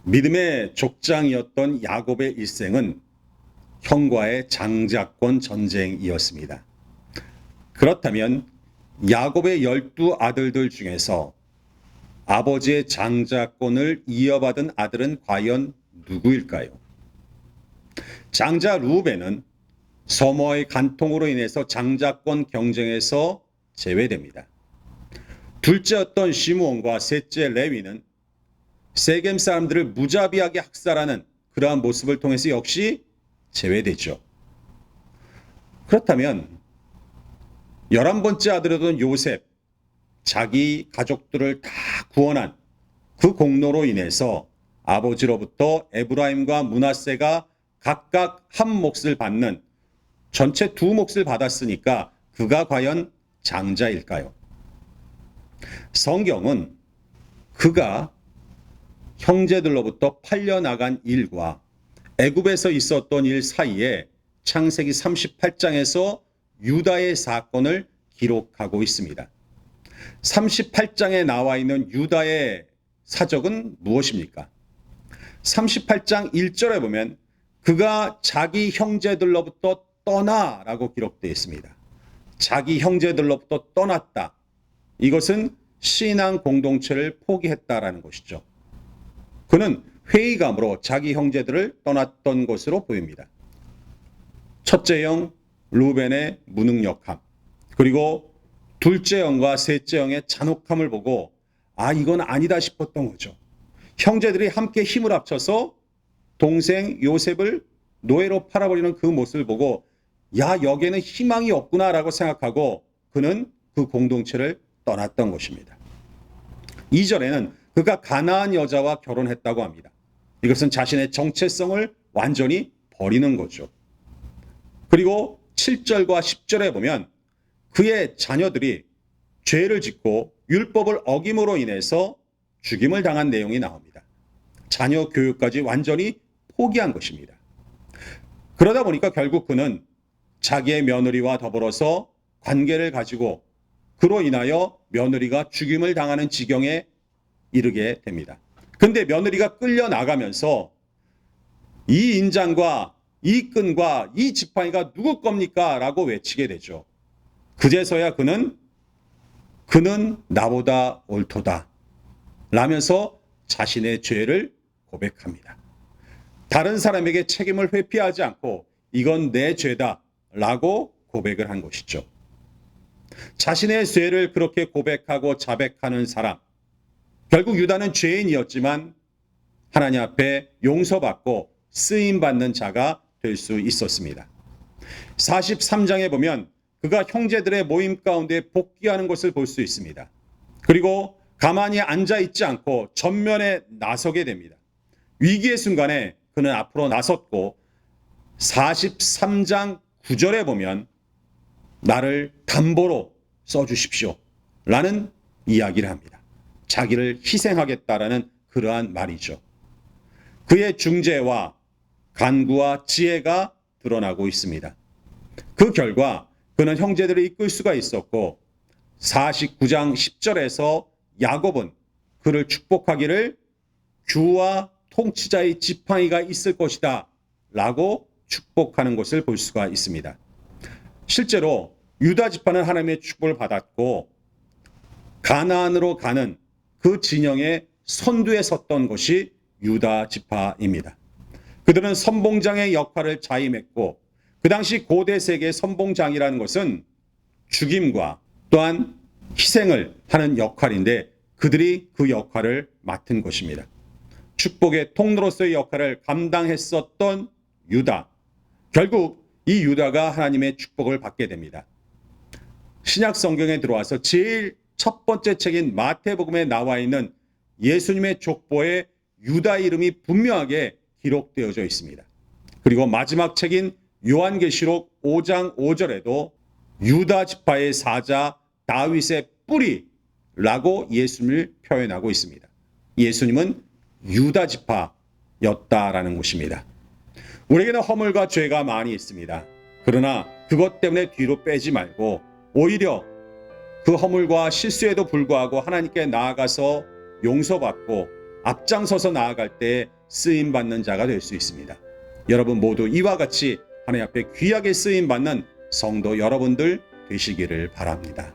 믿음의 족장이었던 야곱의 일생은 형과의 장자권 전쟁이었습니다. 그렇다면 야곱의 12 아들들 중에서 아버지의 장자권을 이어받은 아들은 과연 누구일까요? 장자 루벤은 서머의 간통으로 인해서 장자권 경쟁에서 제외됩니다. 둘째였던 시므온과 셋째 레위는 세겜 사람들을 무자비하게 학살하는 그러한 모습을 통해서 역시 제외되죠. 그렇다면 11번째 아들이었던 요셉, 자기 가족들을 다 구원한 그 공로로 인해서 아버지로부터 에브라임과 므낫세가 각각 한 몫을 받는 전체 2몫을 받았으니까 그가 과연 장자일까요? 성경은 그가 형제들로부터 팔려나간 일과 애굽에서 있었던 일 사이에 창세기 38장에서 유다의 사건을 기록하고 있습니다. 38장에 나와 있는 유다의 사적은 무엇입니까? 38장 1절에 보면 그가 자기 형제들로부터 떠나라고 기록되어 있습니다. 자기 형제들로부터 떠났다. 이것은 신앙 공동체를 포기했다라는 것이죠. 그는 회의감으로 자기 형제들을 떠났던 것으로 보입니다. 첫째 형 루벤의 무능력함, 그리고 둘째 형과 셋째 형의 잔혹함을 보고 이건 아니다 싶었던 거죠. 형제들이 함께 힘을 합쳐서 동생 요셉을 노예로 팔아버리는 그 모습을 보고 여기에는 희망이 없구나라고 생각하고 그는 그 공동체를 떠났던 것입니다. 2절에는 그가 가나안 여자와 결혼했다고 합니다. 이것은 자신의 정체성을 완전히 버리는 거죠. 그리고 7절과 10절에 보면 그의 자녀들이 죄를 짓고 율법을 어김으로 인해서 죽임을 당한 내용이 나옵니다. 자녀 교육까지 완전히 포기한 것입니다. 그러다 보니까 결국 그는 자기의 며느리와 더불어서 관계를 가지고 그로 인하여 며느리가 죽임을 당하는 지경에 이르게 됩니다. 근데 며느리가 끌려나가면서 이 인장과 이 끈과 이 지팡이가 누구 겁니까? 라고 외치게 되죠. 그제서야 그는 나보다 옳도다 라면서 자신의 죄를 고백합니다. 다른 사람에게 책임을 회피하지 않고 이건 내 죄다 라고 고백을 한 것이죠. 자신의 죄를 그렇게 고백하고 자백하는 사람, 결국 유다는 죄인이었지만 하나님 앞에 용서받고 쓰임받는 자가 될 수 있었습니다. 43장에 보면 그가 형제들의 모임 가운데 복귀하는 것을 볼 수 있습니다. 그리고 가만히 앉아있지 않고 전면에 나서게 됩니다. 위기의 순간에 그는 앞으로 나섰고 43장 9절에 보면 나를 담보로 써주십시오 라는 이야기를 합니다. 자기를 희생하겠다라는 그러한 말이죠. 그의 중재와 간구와 지혜가 드러나고 있습니다. 그 결과 그는 형제들을 이끌 수가 있었고 49장 10절에서 야곱은 그를 축복하기를 주와 통치자의 지팡이가 있을 것이다 라고 축복하는 것을 볼 수가 있습니다. 실제로 유다 지파는 하나님의 축복을 받았고 가나안으로 가는 그 진영의 선두에 섰던 것이 유다 지파입니다. 그들은 선봉장의 역할을 자임했고 그 당시 고대 세계의 선봉장이라는 것은 죽임과 또한 희생을 하는 역할인데 그들이 그 역할을 맡은 것입니다. 축복의 통로로서의 역할을 감당했었던 유다. 결국 이 유다가 하나님의 축복을 받게 됩니다. 신약 성경에 들어와서 제일 첫 번째 책인 마태복음에 나와 있는 예수님의 족보에 유다 이름이 분명하게 기록되어져 있습니다. 그리고 마지막 책인 요한계시록 5장 5절에도 유다 지파의 사자 다윗의 뿌리라고 예수님을 표현하고 있습니다. 예수님은 유다 지파였다라는 것입니다. 우리에게는 허물과 죄가 많이 있습니다. 그러나 그것 때문에 뒤로 빼지 말고 오히려 그 허물과 실수에도 불구하고 하나님께 나아가서 용서받고 앞장서서 나아갈 때 쓰임 받는 자가 될 수 있습니다. 여러분 모두 이와 같이 하나님 앞에 귀하게 쓰임 받는 성도 여러분들 되시기를 바랍니다.